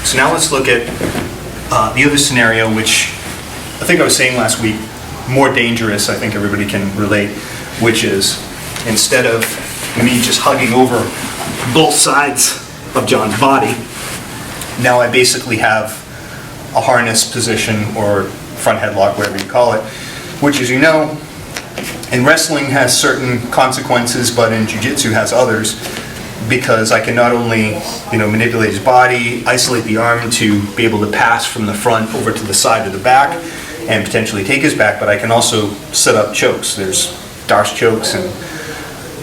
So now let's look at the other scenario, which I think I was saying last week, more dangerous, I think everybody can relate, which is instead of me just hugging over both sides of John's body, now I basically have a harness position or front headlock, whatever you call it, which, as you know, in wrestling has certain consequences, but in jiu-jitsu has others, because I can not only, manipulate his body, isolate the arm to be able to pass from the front over to the side or the back and potentially take his back, but I can also set up chokes. There's Darce chokes and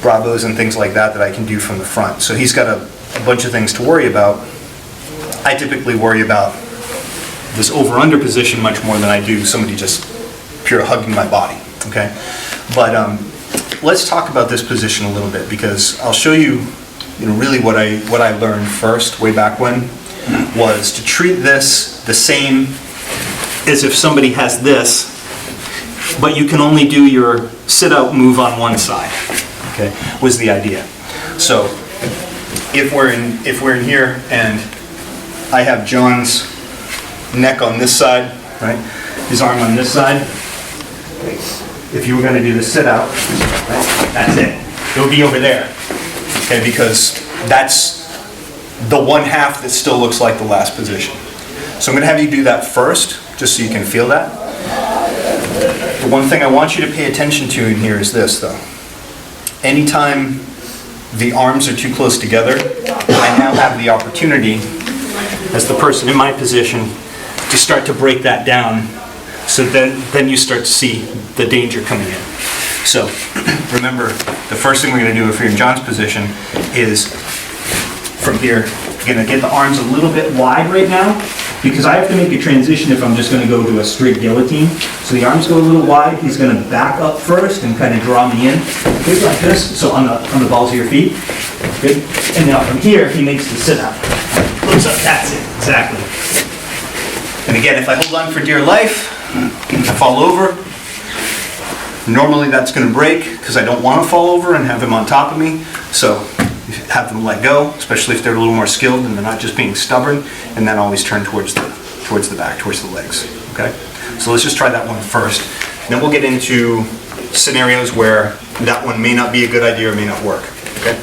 Bravos and things like that I can do from the front. So he's got a bunch of things to worry about. I typically worry about this over-under position much more than I do somebody just pure hugging my body, okay? But let's talk about this position a little bit, because I'll show you, really what I learned first way back when was to treat this the same as if somebody has this, but you can only do your sit-out move on one side, okay, was the idea. So if we're in here and I have John's neck on this side, right, his arm on this side, if you were going to do the sit-out, right, that's it. It would be over there, okay, because that's the one half that still looks like the last position. So I'm going to have you do that first, just so you can feel that. The one thing I want you to pay attention to in here is this, though. Anytime the arms are too close together, I now have the opportunity, as the person in my position, to start to break that down, so then you start to see the danger coming in. So remember, the first thing we're going to do if you're in John's position is from here, you're going to get the arms a little bit wide right now, because I have to make a transition if I'm just going to go to a straight guillotine. So the arms go a little wide. He's going to back up first and kind of draw me in. Good, like this. So on the balls of your feet. Good. And now from here, he makes the sit-out. Looks up. That's it. Exactly. And again, if I hold on for dear life, I fall over. Normally that's going to break because I don't want to fall over and have him on top of me. So have them let go, especially if they're a little more skilled and they're not just being stubborn, and then always turn towards the back, towards the legs. Okay? So let's just try that one first. Then we'll get into scenarios where that one may not be a good idea or may not work. Okay?